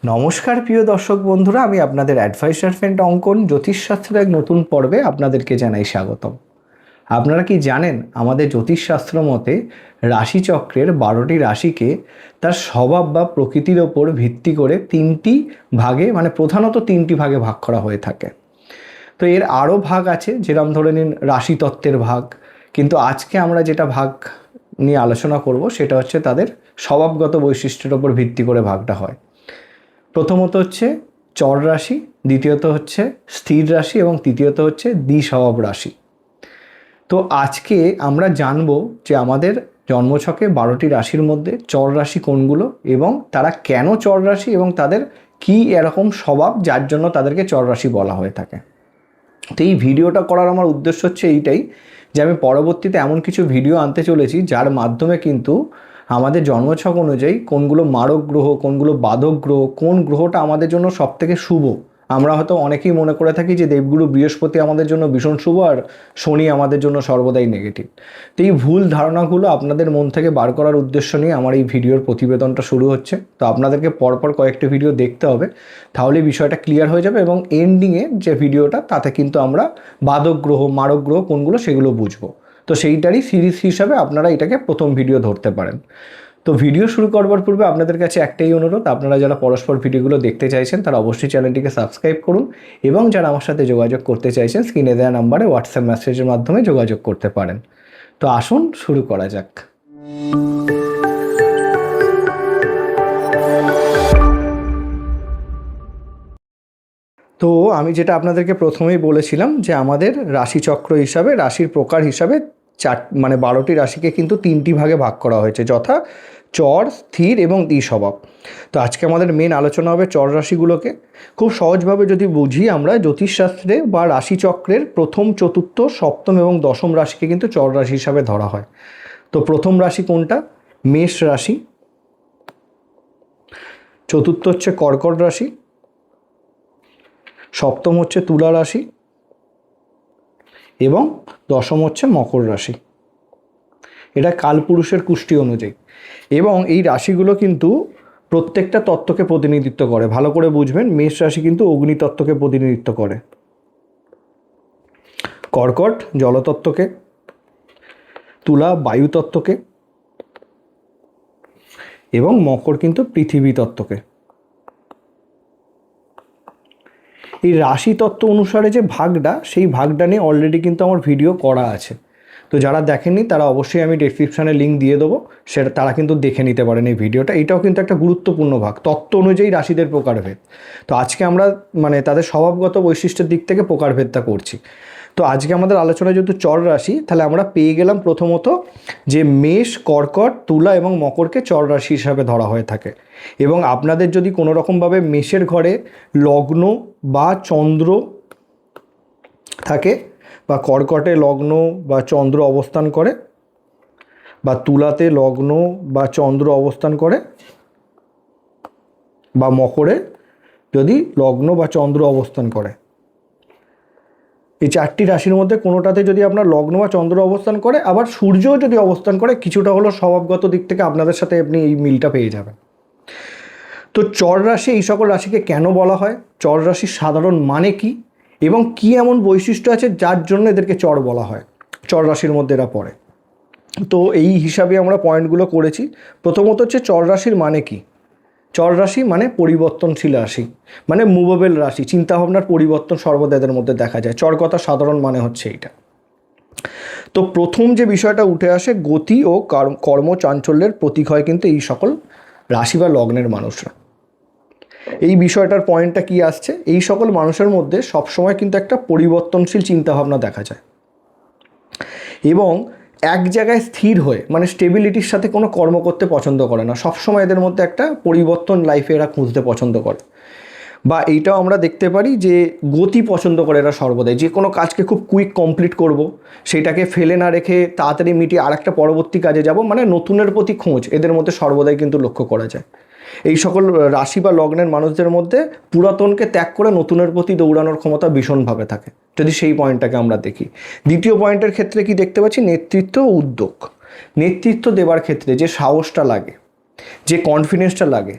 নমস্কার প্রিয় দর্শক বন্ধুরা, আমি আপনাদের অ্যাডভাইসার ফ্রেন্ড অঙ্কন জ্যোতিষশাস্ত্রের এক নতুন পর্বে আপনাদেরকে জানাই স্বাগতম। আপনারা কি জানেন, আমাদের জ্যোতিষশাস্ত্র মতে রাশিচক্রের 12টি রাশিকে তার স্বভাব বা প্রকৃতির ওপর ভিত্তি করে তিনটি ভাগে প্রধানত তিনটি ভাগে ভাগ করা হয়ে থাকে। তো এর আরও ভাগ আছে, যেরকম ধরে নিন রাশিতত্ত্বের ভাগ, কিন্তু আজকে আমরা যেটা ভাগ নিয়ে আলোচনা করব সেটা হচ্ছে তাদের স্বভাবগত বৈশিষ্ট্যের ওপর ভিত্তি করে ভাগটা হয়। প্রথমত হচ্ছে চর রাশি, দ্বিতীয়ত হচ্ছে স্থির রাশি এবং তৃতীয়ত হচ্ছে দ্বিস্বভাব রাশি। তো আজকে আমরা জানব যে আমাদের জন্মছকে 12টি রাশির মধ্যে চর রাশি কোনগুলো এবং তারা কেন চর রাশি এবং তাদের কি এরকম স্বভাব যার জন্য তাদেরকে চর রাশি বলা হয়ে থাকে। তো এই ভিডিওটা করার আমার উদ্দেশ্য হচ্ছে এইটাই যে আমি পরবর্তীতে এমন কিছু ভিডিও আনতে চলেছি যার মাধ্যমে কিন্তু আমাদের জন্মছক অনুযায়ী কোনগুলো মারক গ্রহ, কোনগুলো বাধক গ্রহ, কোন গ্রহটা আমাদের জন্য সবথেকে শুভ। আমরা হয়তো অনেকেই মনে করে থাকি যে দেবগুরু বৃহস্পতি আমাদের জন্য ভীষণ শুভ আর শনি আমাদের জন্য সর্বদাই নেগেটিভ। তো এই ভুল ধারণাগুলো আপনাদের মন থেকে বার করার উদ্দেশ্য নিয়ে আমার এই ভিডিওর প্রতিবেদনটা শুরু হচ্ছে। তো আপনাদেরকে পরপর কয়েকটি ভিডিও দেখতে হবে, তাহলে বিষয়টা ক্লিয়ার হয়ে যাবে এবং এন্ডিংয়ে যে ভিডিওটা তাতে কিন্তু আমরা বাধক গ্রহ, মারক গ্রহ কোনগুলো সেগুলো বুঝবো। তো সেইটারই সিরিজ হিসাবে আপনারা এটাকে প্রথম ভিডিও ধরতে পারেন। তো ভিডিও শুরু করবার পূর্বে আপনাদের কাছে একটাই অনুরোধ, আপনারা যারা পরস্পর ভিডিওগুলো দেখতে চাইছেন তারা অবশ্যই চ্যানেলটিকে সাবস্ক্রাইব করুন এবং যারা আমার সাথে যোগাযোগ করতে চাইছেন স্ক্রিনে দেওয়া নাম্বারে হোয়াটসঅ্যাপ মেসেজের মাধ্যমে যোগাযোগ করতে পারেন। তো আসুন শুরু করা যাক। তো আমি যেটা আপনাদেরকে প্রথমেই বলেছিলাম যে আমাদের রাশিচক্র হিসাবে, রাশির প্রকার হিসাবে 12টি রাশিকে কিন্তু তিনটি ভাগে ভাগ করা হয়েছে, যথা চর, স্থির এবং দ্বিস্বভাব। তো আজকে আমাদের মেন আলোচনা হবে চর রাশিগুলোকে। খুব সহজভাবে যদি বুঝি, আমরা জ্যোতিষশাস্ত্রে বা রাশিচক্রের প্রথম, চতুর্থ, সপ্তম এবং দশম রাশিকে কিন্তু চর রাশি হিসাবে ধরা হয়। তো প্রথম রাশি কোনটা? মেষ রাশি। চতুর্থ হচ্ছে কর্কট রাশি। সপ্তম হচ্ছে তুলা রাশি এবং দশম হচ্ছে মকর রাশি। এটা কালপুরুষের কুষ্টি অনুযায়ী। এবং এই রাশিগুলো কিন্তু প্রত্যেকটা তত্ত্বকে প্রতিনিধিত্ব করে। ভালো করে বুঝবেন, মেষ রাশি কিন্তু অগ্নিতত্ত্বকে প্রতিনিধিত্ব করে, কর্কট জলতত্ত্বকে, তুলা বায়ুতত্ত্বকে এবং মকর কিন্তু পৃথিবী তত্ত্বকে। এই রাশি তত্ত্ব অনুসারে যে ভাগটা, সেই ভাগটা নিয়ে অলরেডি কিন্তু আমার ভিডিও করা আছে। তো যারা দেখেননি তারা অবশ্যই আমি ডেসক্রিপশানে লিঙ্ক দিয়ে দেবো, সেটা তারা কিন্তু দেখে নিতে পারেন এই ভিডিওটা। এটাও কিন্তু একটা গুরুত্বপূর্ণ ভাগ, তত্ত্ব অনুযায়ী রাশিদের প্রকারভেদ। তো আজকে আমরা তাদের স্বভাবগত বৈশিষ্ট্যের দিক থেকে প্রকারভেদটা করছি। তো আজকে আমাদের আলোচনায় যেহেতু চর রাশি, তাহলে আমরা পেয়ে গেলাম প্রথমত যে মেষ, কর্কট, তুলা এবং মকরকে চর রাশি হিসাবে ধরা হয়ে থাকে। এবং আপনাদের যদি কোনো রকমভাবে মেষের ঘরে লগ্ন বা চন্দ্র থাকে, বা কর্কটে লগ্ন বা চন্দ্র অবস্থান করে, বা তুলাতে লগ্ন বা চন্দ্র অবস্থান করে, বা মকরে যদি লগ্ন বা চন্দ্র অবস্থান করে, এই চারটি রাশির মধ্যে কোনোটাতে যদি আপনার লগ্ন বা চন্দ্র অবস্থান করে, আবার সূর্যও যদি অবস্থান করে, কিছুটা হলো স্বভাবগত দিক থেকে আপনাদের সাথে আপনি এই মিলটা পেয়ে যাবেন। তো চর রাশি, এই সকল রাশিকে কেন বলা হয়, চর রাশির সাধারণ মানে কি এবং কি এমন বৈশিষ্ট্য আছে যার জন্য এদেরকে চর বলা হয়, চর রাশির মধ্যে এরা পড়ে। তো এই হিসাবে আমরা পয়েন্টগুলো করেছি। প্রথমত হচ্ছে চর রাশির মানে কি। চর রাশি মানে পরিবর্তনশীল রাশি, মানে মুভেবল রাশি, চিন্তাভাবনার পরিবর্তন সর্বদা এদের মধ্যে দেখা যায়। চর কথা সাধারণ মানে হচ্ছে এইটা। তো প্রথম যে বিষয়টা উঠে আসে, গতি ও কর্মচাঞ্চল্যের প্রতীক হয় কিন্তু এই সকল রাশি বা লগ্নের মানুষরা। এই বিষয়টার পয়েন্টটা কি আসছে, এই সকল মানুষের মধ্যে সবসময় কিন্তু একটা পরিবর্তনশীল চিন্তাভাবনা দেখা যায় এবং এক জায়গায় স্থির হয়ে স্টেবিলিটির সাথে কোনো কর্ম করতে পছন্দ করে না। সবসময় এদের মধ্যে একটা পরিবর্তন লাইফে এরা খুঁজতে পছন্দ করে। বা এইটাও আমরা দেখতে পারি যে গতি পছন্দ করে এরা সর্বদাই। যে কোনো কাজকে খুব কুইক কমপ্লিট করব, সেটাকে ফেলে না রেখে তাড়াতাড়ি মিটিয়ে আরেকটা পরবর্তী কাজে যাব, নতুনের প্রতি খোঁজ এদের মধ্যে সর্বদাই কিন্তু লক্ষ্য করা যায়। এই সকল রাশি বা লগ্নের মানুষদের মধ্যে পুরাতনকে ত্যাগ করে নতুনের প্রতি দৌড়ানোর ক্ষমতা ভীষণভাবে থাকে, যদি সেই পয়েন্টটাকে আমরা দেখি। দ্বিতীয় পয়েন্টের ক্ষেত্রে কি দেখতে পাচ্ছি, নেতৃত্ব ও উদ্যোগ। নেতৃত্ব দেওয়ার ক্ষেত্রে যে সাহসটা লাগে, যে কনফিডেন্সটা লাগে,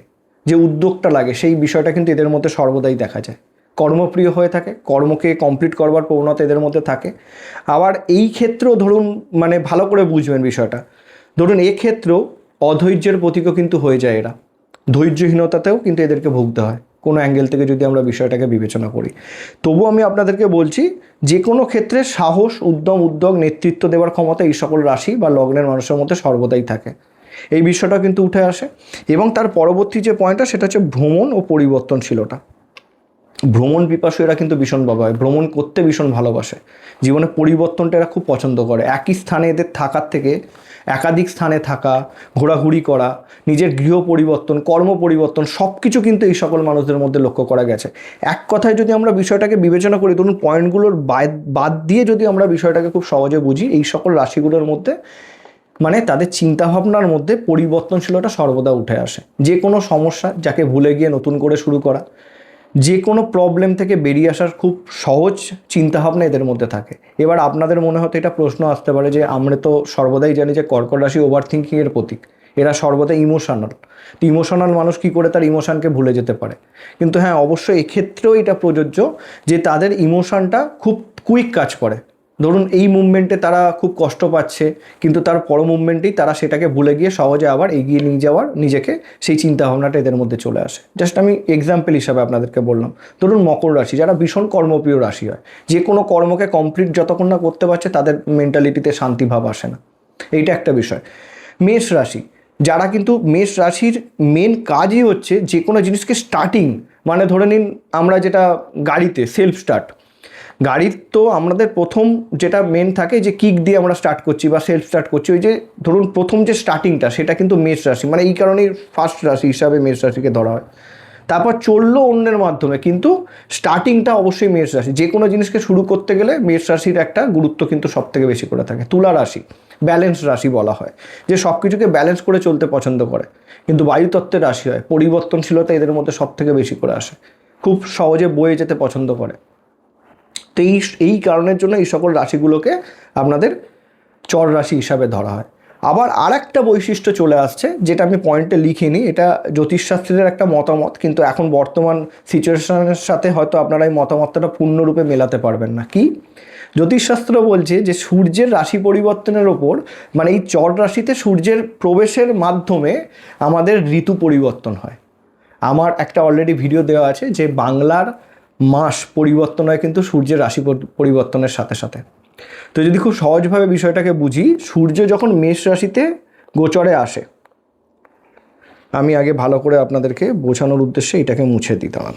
যে উদ্যোগটা লাগে সেই বিষয়টা কিন্তু এদের মধ্যে সর্বদাই দেখা যায়। কর্মপ্রিয় হয়ে থাকে, কর্মকে কমপ্লিট করবার প্রবণতা এদের মধ্যে থাকে। আবার এই ক্ষেত্রেও ধরুন মানে ভালো করে বুঝবেন বিষয়টা, ধরুন এক্ষেত্রেও অধৈর্যের প্রতীকও কিন্তু হয়ে যায় এরা, ধৈর্যহীনতাতেও কিন্তু এদেরকে ভুগতে হয় কোনো অ্যাঙ্গেল থেকে যদি আমরা বিষয়টাকে বিবেচনা করি। তবু আমি আপনাদেরকে বলছি যে কোনো ক্ষেত্রে সাহস, উদ্যোগ, নেতৃত্ব দেওয়ার ক্ষমতা এই সকল রাশি বা লগ্নের মানুষের মধ্যে সর্বদাই থাকে। এই বিষয়টা কিন্তু উঠে আসে। এবং তার পরবর্তী যে পয়েন্টটা সেটা হচ্ছে ভ্রমণ ও পরিবর্তনশীলতা। ভ্রমণ পিপাসু এরা কিন্তু ভীষণভাবে হয়, ভ্রমণ করতে ভীষণ ভালোবাসে, জীবনে পরিবর্তনটা এরা খুব পছন্দ করে। একই স্থানে এদের থাকার থেকে একাধিক স্থানে থাকা, ঘোরাঘুরি করা, নিজের গৃহ পরিবর্তন, কর্ম পরিবর্তন সব কিছু কিন্তু এই সকল মানুষদের মধ্যে লক্ষ্য করা গেছে। এক কথায় যদি আমরা বিষয়টাকে বিবেচনা করি, ধরুন পয়েন্টগুলোর বাদ দিয়ে যদি আমরা বিষয়টাকে খুব সহজে বুঝি, এই সকল রাশিগুলোর মধ্যে মানে তাদের চিন্তাভাবনার মধ্যে পরিবর্তনশীলতা সর্বদা উঠে আসে। যে কোনো সমস্যা যাকে ভুলে গিয়ে নতুন করে শুরু করা, যে কোনো প্রবলেম থেকে বেরিয়ে আসার খুব সহজ চিন্তাভাবনা এদের মধ্যে থাকে। এবার আপনাদের মনে হয়তো এটা প্রশ্ন আসতে পারে যে আমরা তো সর্বদাই জানি যে কর্কট রাশি ওভার থিঙ্কিংয়ের প্রতীক, এরা সর্বদা ইমোশনাল, তো ইমোশনাল মানুষ কী করে তার ইমোশনকে ভুলে যেতে পারে? কিন্তু হ্যাঁ, অবশ্যই এক্ষেত্রেও এটা প্রযোজ্য যে তাদের ইমোশনটা খুব কুইক কাজ করে। ধরুন এই মুভমেন্টে তারা খুব কষ্ট পাচ্ছে, কিন্তু তার পর মুভমেন্টেই তারা সেটাকে ভুলে গিয়ে সহজে আবার এগিয়ে নিয়ে যাওয়ার নিজেকে সেই চিন্তাভাবনাটা এদের মধ্যে চলে আসে। জাস্ট আমি এক্সাম্পল হিসাবে আপনাদেরকে বললাম। ধরুন মকর রাশি, যারা ভীষণ কর্মপ্রিয় রাশি হয়, যে কোনো কর্মকে কমপ্লিট যতক্ষণ না করতে পারছে তাদের মেন্টালিটিতে শান্তিভাব আসে না, এইটা একটা বিষয়। মেষ রাশি, যারা কিন্তু মেষ রাশির মেন কাজই হচ্ছে যে কোনো জিনিসকে স্টার্টিং, মানে ধরে নিন আমরা যেটা গাড়িতে সেলফ স্টার্ট, গাড়ির তো আমাদের প্রথম যেটা মেন থাকে যে কিক দিয়ে আমরা স্টার্ট করছি বা সেলফ স্টার্ট করছি, ওই যে ধরুন প্রথম যে স্টার্টিংটা সেটা কিন্তু মেষ রাশি, মানে এই কারণেই ফার্স্ট রাশি হিসাবে মেষ রাশিকে ধরা হয়। তারপর চললো অন্যের মাধ্যমে, কিন্তু স্টার্টিংটা অবশ্যই মেষ রাশি। যে কোনো জিনিসকে শুরু করতে গেলে মেষ রাশির একটা গুরুত্ব কিন্তু সব থেকে বেশি করে থাকে। তুলা রাশি ব্যালেন্স রাশি বলা হয়, যে সব কিছুকে ব্যালেন্স করে চলতে পছন্দ করে, কিন্তু বায়ুতত্ত্বের রাশি হয়, পরিবর্তনশীলতা এদের মধ্যে সব থেকে বেশি করে আসে, খুব সহজে বয়ে যেতে পছন্দ করে। তো এই কারণের জন্য এই সকল রাশিগুলোকে আপনাদের চর রাশি হিসাবে ধরা হয়। আবার আর একটা বৈশিষ্ট্য চলে আসছে, যেটা আমি পয়েন্টে লিখিনি, এটা জ্যোতিষশাস্ত্রের একটা মতামত, কিন্তু এখন বর্তমান সিচুয়েশনের সাথে হয়তো আপনারা এই মতামতটা পূর্ণরূপে মেলাতে পারবেন না। কি জ্যোতিষশাস্ত্র বলছে যে সূর্যের রাশি পরিবর্তনের ওপর, মানে এই চর রাশিতে সূর্যের প্রবেশের মাধ্যমে আমাদের ঋতু পরিবর্তন হয়। আমার একটা অলরেডি ভিডিও দেওয়া আছে যে বাংলার মাস পরিবর্তন হয় কিন্তু সূর্যের রাশি পরিবর্তনের সাথে সাথে। তো যদি খুব সহজভাবে বিষয়টাকে বুঝি, সূর্য যখন মেষ রাশিতে গোচরে আসে, আমি আগে ভালো করে আপনাদেরকে বোঝানোর উদ্দেশ্যে এটাকে মুছে দিতাম।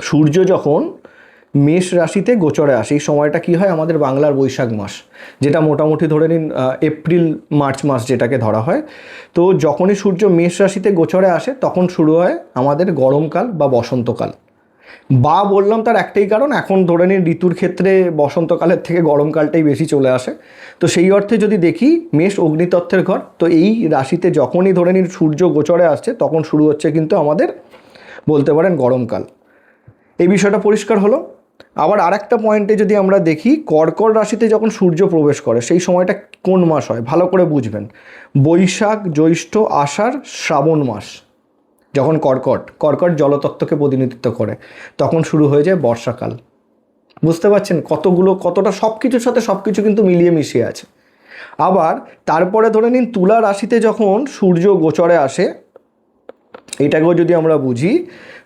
সূর্য যখন মেষ রাশিতে গোচরে আসে, এই সময়টা কি হয় আমাদের বাংলার বৈশাখ মাস, যেটা মোটামুটি ধরে নিন এপ্রিল মার্চ মাস যেটাকে ধরা হয়। তো যখনই সূর্য মেষ রাশিতে গোচরে আসে তখন শুরু হয় আমাদের গরমকাল বা বসন্তকাল। বা বললাম তার একটাই কারণ, এখন ধরে নিন ঋতুর ক্ষেত্রে বসন্তকালের থেকে গরমকালটাই বেশি চলে আসে। তো সেই অর্থে যদি দেখি মেষ অগ্নিতত্ত্বের ঘর, তো এই রাশিতে যখনই ধরে নিন সূর্য গোচরে আসছে তখন শুরু হচ্ছে কিন্তু আমাদের বলতে পারেন গরমকাল। এই বিষয়টা পরিষ্কার হলো। আবার আরেকটা পয়েন্টে যদি আমরা দেখি, কর্কট রাশিতে যখন সূর্য প্রবেশ করে সেই সময়টা কোন মাস হয় ভালো করে বুঝবেন, বৈশাখ, জ্যৈষ্ঠ, আষাঢ়, শ্রাবণ মাস। যখন কর্কট জলতত্ত্বকে প্রতিনিধিত্ব করে তখন শুরু হয়ে যায় বর্ষাকাল। বুঝতে পারছেন কতটা সব কিছুর সাথে সব কিছু কিন্তু মিলিয়ে মিশিয়ে আছে। আবার তারপরে ধরে নিন তুলা রাশিতে যখন সূর্য গোচরে আসে, এটাকেও যদি আমরা বুঝি,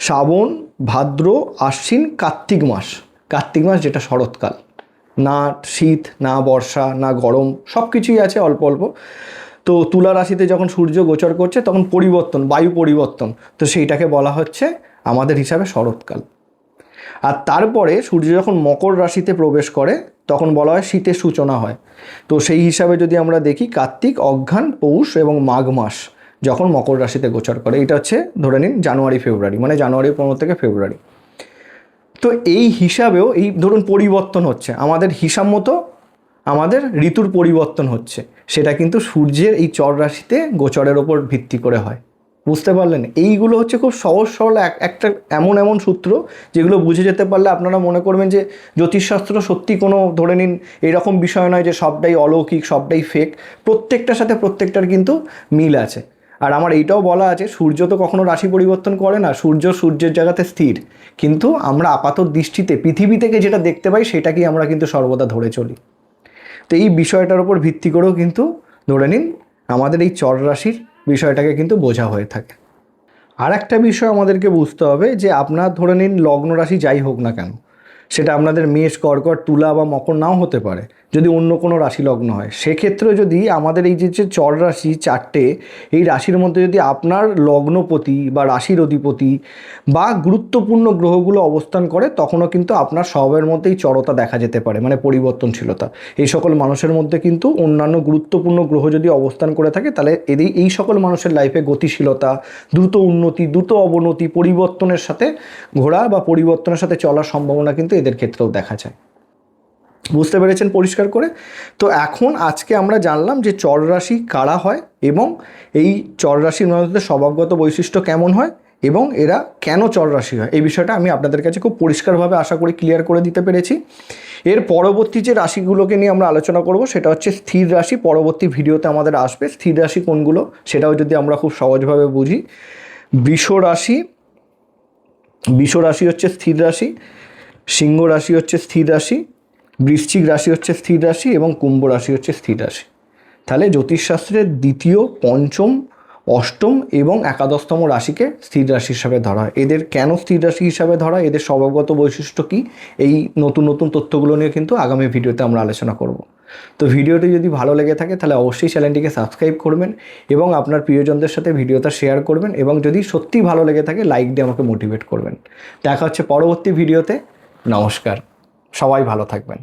শ্রাবণ, ভাদ্র, আশ্বিন, কার্তিক মাস যেটা শরৎকাল, না শীত না বর্ষা না গরম, সব কিছুই আছে অল্প অল্প। তো তুলা রাশিতে যখন সূর্য গোচর করছে তখন পরিবর্তন, বায়ু পরিবর্তন, তো সেইটাকে বলা হচ্ছে আমাদের হিসাবে শরৎকাল। আর তারপরে সূর্য যখন মকর রাশিতে প্রবেশ করে তখন বলা হয় শীতের সূচনা হয়। তো সেই হিসাবে যদি আমরা দেখি কার্তিক, অঘ্রান, পৌষ এবং মাঘ মাস যখন মকর রাশিতে গোচর করে, এটা হচ্ছে ধরে নিন জানুয়ারি ফেব্রুয়ারি, মানে জানুয়ারি 15 থেকে ফেব্রুয়ারি। তো এই হিসাবেও এই ধরুন পরিবর্তন হচ্ছে আমাদের হিসাব মতো, আমাদের ঋতুর পরিবর্তন হচ্ছে, সেটা কিন্তু সূর্যের এই চর রাশিতে গোচরের ওপর ভিত্তি করে হয়। বুঝতে পারলেন? এইগুলো হচ্ছে খুব সহজ সরল একটা এমন সূত্র যেগুলো বুঝে যেতে পারলে আপনারা মনে করবেন যে জ্যোতিষশাস্ত্র সত্যি কোনো ধরে নিন এরকম বিষয় নয় যে সবটাই অলৌকিক, সবটাই ফেক, প্রত্যেকটার সাথে প্রত্যেকটার কিন্তু মিল আছে। আর আমার এইটাও বলা আছে, সূর্য তো কখনো রাশি পরিবর্তন করে না, সূর্য সূর্যের জায়গাতে স্থির, কিন্তু আমরা আপাত দৃষ্টিতে পৃথিবী থেকে যেটা দেখতে পাই সেটাকেই আমরা কিন্তু সর্বদা ধরে চলি। তো এই বিষয়টার উপর ভিত্তি করেও কিন্তু ধরে নিন আমাদের এই চর রাশির বিষয়টাকে কিন্তু বোঝা হয়ে থাকে। আর একটা বিষয় আমাদেরকে বুঝতে হবে যে আপনার ধরে নিন লগ্ন রাশি যাই হোক না কেন, সেটা আপনাদের মেষ, কর্কট, তুলা বা মকর নাও হতে পারে, যদি অন্য কোনো রাশি লগ্ন হয়, সেক্ষেত্রে যদি আমাদের এই যে চর রাশি চারটে, এই রাশির মধ্যে যদি আপনার লগ্নপতি বা রাশির অধিপতি বা গুরুত্বপূর্ণ গ্রহগুলো অবস্থান করে, তখনও কিন্তু আপনার স্বভাবের মধ্যেই চরতা দেখা যেতে পারে, মানে পরিবর্তনশীলতা। এই সকল মানুষের মধ্যে কিন্তু অন্যান্য গুরুত্বপূর্ণ গ্রহ যদি অবস্থান করে থাকে, তাহলে এই সকল মানুষের লাইফে গতিশীলতা, দ্রুত উন্নতি, দ্রুত অবনতি, পরিবর্তনের সাথে ঘোরা বা পরিবর্তনের সাথে চলার সম্ভাবনা কিন্তু এদের ক্ষেত্রেও দেখা যায়। বুঝতে পেরেছেন পরিষ্কার করে? তো এখন আজকে আমরা জানলাম যে চর রাশি কারা হয় এবং এই চর রাশির মানুষদের স্বভাবগত বৈশিষ্ট্য কেমন হয় এবং এরা কেন চর রাশি হয়, এই বিষয়টা আমি আপনাদের কাছে খুব পরিষ্কারভাবে আশা করি ক্লিয়ার করে দিতে পেরেছি। এর পরবর্তী যে রাশিগুলোকে নিয়ে আমরা আলোচনা করব সেটা হচ্ছে স্থির রাশি। পরবর্তী ভিডিওতে আমাদের আসবে স্থির রাশি কোনগুলো, সেটাও যদি আমরা খুব সহজভাবে বুঝি। বৃষ রাশি হচ্ছে স্থির রাশি, সিংহ রাশি হচ্ছে স্থির রাশি, বৃশ্চিক রাশি হচ্ছে স্থির রাশি এবং কুম্ভ রাশি হচ্ছে স্থির রাশি। তাহলে জ্যোতিষশাস্ত্রের দ্বিতীয়, পঞ্চম, অষ্টম এবং একাদশতম রাশিকে স্থির রাশি হিসাবে ধরা হয়। এদের কেন স্থির রাশি হিসাবে ধরা, এদের স্বভাবগত বৈশিষ্ট্য কী, এই নতুন নতুন তথ্যগুলো নিয়ে কিন্তু আগামী ভিডিওতে আমরা আলোচনা করব। তো ভিডিওটি যদি ভালো লেগে থাকে তাহলে অবশ্যই চ্যানেলটিকে সাবস্ক্রাইব করবেন এবং আপনার প্রিয়জনদের সাথে ভিডিওটা শেয়ার করবেন, এবং যদি সত্যিই ভালো লেগে থাকে লাইক দিয়ে আমাকে মোটিভেট করবেন। দেখা হচ্ছে পরবর্তী ভিডিওতে। নমস্কার, সবাই ভালো থাকবেন।